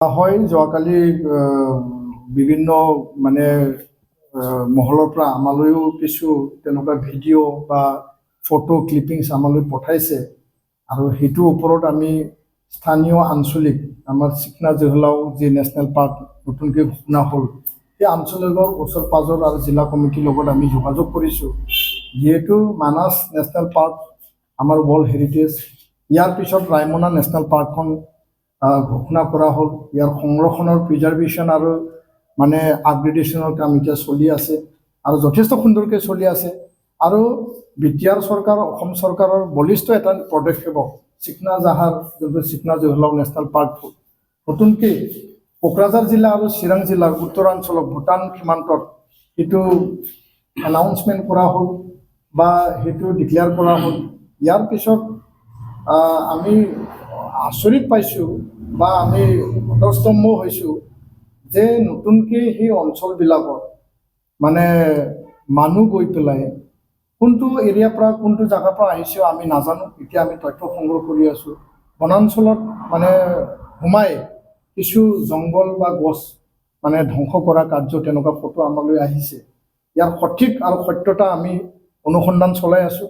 হয় যোৱাকালি বিভিন্ন মানে মহলৰ পৰা আমালৈও কিছু তেনেকুৱা ভিডিঅ' বা ফটো ক্লিপিংছ আমালৈ পঠাইছে আৰু সেইটোৰ ওপৰত আমি স্থানীয় আঞ্চলিক আমাৰ চিকনা জহলাও যি নেশ্যনেল পাৰ্ক নতুনকৈ ঘোষণা হ'ল সেই আঞ্চলিকৰ ওচৰ পাজৰ আৰু জিলা কমিটিৰ লগত আমি যোগাযোগ কৰিছোঁ যিহেতু মানাস নেশ্যনেল পাৰ্ক আমাৰ ৱৰ্ল্ড হেৰিটেজ ইয়াৰ পিছত ৰায়মনা নেশ্যনেল পাৰ্কখন ঘোষণা কৰা হ'ল ইয়াৰ সংৰক্ষণৰ প্ৰিজাৰ্ভেশ্যন আৰু মানে আপগ্ৰেডেশ্যনৰ কাম এতিয়া চলি আছে আৰু যথেষ্ট সুন্দৰকৈ চলি আছে আৰু বিটিআৰ চৰকাৰ অসম চৰকাৰৰ বলিষ্ঠ এটা পদক্ষেপক চিকনা জাহাৰ যোনটো চিকনা জহলাও নেশ্যনেল পাৰ্ক নতুনকৈ কোকৰাঝাৰ জিলা আৰু চিৰাং জিলাৰ উত্তৰাঞ্চলত ভূটান সীমান্তত সেইটো এনাউন্সমেণ্ট কৰা হ'ল বা সেইটো ডিক্লেয়াৰ কৰা হ'ল ইয়াৰ পিছত আমি আচৰিত পাইছোঁ বা আমি হতস্তম্ভ হৈছোঁ যে নতুনকৈ সেই অঞ্চলবিলাকত মানে মানুহ গৈ পেলাই কোনটো এৰিয়াৰ পৰা কোনটো জেগাৰ পৰা আহিছে আমি নাজানো এতিয়া আমি তথ্য সংগ্ৰহ কৰি আছোঁ বনাঞ্চলত মানে সোমাই কিছু জংঘল বা গছ মানে ধ্বংস কৰা কাৰ্য তেনেকুৱা ফটো আমালৈ আহিছে ইয়াৰ সঠিক আৰু সত্যতা আমি অনুসন্ধান চলাই আছোঁ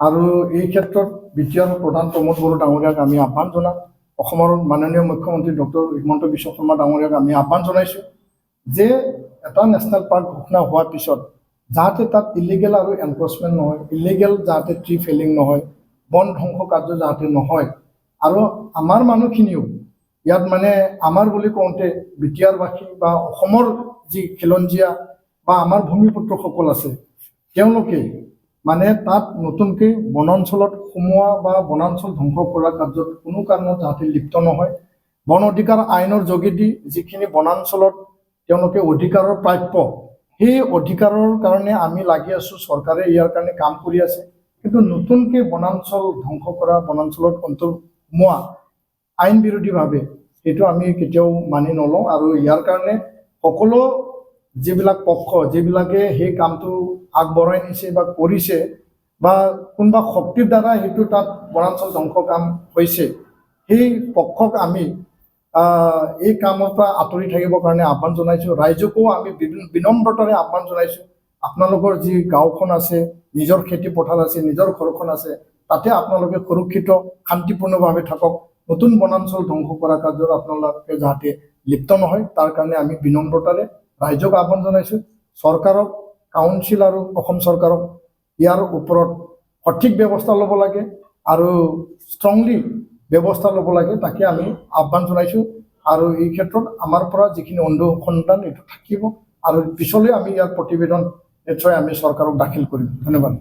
আৰু এই ক্ষেত্ৰত বিটিআৰ প্ৰধান প্ৰমোদ বড়ো ডাঙৰীয়াক আমি আহ্বান জনাম অসমৰ মাননীয় মুখ্যমন্ত্ৰী ডক্টৰ হিমন্ত বিশ্ব শৰ্মা ডাঙৰীয়াক আমি আহ্বান জনাইছোঁ যে এটা নেশ্যনেল পাৰ্ক ঘোষণা হোৱাৰ পিছত যাতে তাত ইলিগেল আৰু এনফৰ্চমেণ্ট নহয় ইলিগেল যাতে ট্ৰি ফেলিং নহয় বন ধ্বংস কাৰ্য যাতে নহয় আৰু আমাৰ মানুহখিনিও ইয়াত মানে আমাৰ বুলি কওঁতে বিটিআৰবাসী বা অসমৰ যি খিলঞ্জীয়া বা আমাৰ ভূমিপুত্ৰসকল আছে তেওঁলোকে মানে তাত নতুনকৈ বনাঞ্চলত সোমোৱা বা বনাঞ্চল ধ্বংস কৰা কাৰ্যত কোনো কাৰণত যাতে লিপ্ত নহয় বন অধিকাৰ আইনৰ যোগেদি যিখিনি বনাঞ্চলত তেওঁলোকে অধিকাৰৰ প্ৰাপ্য সেই অধিকাৰৰ কাৰণে আমি লাগি আছোঁ চৰকাৰে ইয়াৰ কাৰণে কাম কৰি আছে কিন্তু নতুনকৈ বনাঞ্চল ধ্বংস কৰা বনাঞ্চলত সোমোৱা আইন বিৰোধীভাৱে সেইটো আমি কেতিয়াও মানি নলওঁ আৰু ইয়াৰ কাৰণে সকলো যিবিলাক পক্ষ যিবিলাকে সেই কামটো আগবঢ়াই নিছে বা কৰিছে বা কোনোবা শক্তিৰ দ্বাৰা সেইটো তাত বনাঞ্চল ধ্বংস কাম হৈছে সেই পক্ষক আমি এই কামৰ পৰা আঁতৰি থাকিবৰ কাৰণে আহ্বান জনাইছোঁ ৰাইজকো আমি বিনম্ৰতাৰে আহ্বান জনাইছোঁ আপোনালোকৰ যি গাঁওখন আছে নিজৰ খেতি পথাৰ আছে নিজৰ ঘৰখন আছে তাতে আপোনালোকে সুৰক্ষিত শান্তিপূৰ্ণভাৱে থাকক নতুন বনাঞ্চল ধ্বংস কৰা কাৰ্যত আপোনালোকে যাতে লিপ্ত নহয় তাৰ কাৰণে আমি বিনম্ৰতাৰে ৰাইজক আহ্বান জনাইছোঁ চৰকাৰক কাউন্সিল আৰু অসম চৰকাৰক ইয়াৰ ওপৰত সঠিক ব্যৱস্থা ল'ব লাগে আৰু ষ্ট্ৰংলি ব্যৱস্থা ল'ব লাগে তাকে আমি আহ্বান জনাইছোঁ আৰু এই ক্ষেত্ৰত আমাৰ পৰা যিখিনি অনুসন্ধান এইটো থাকিব আৰু পিছলৈ আমি ইয়াৰ প্ৰতিবেদন নিশ্চয় আমি চৰকাৰক দাখিল কৰিম ধন্যবাদ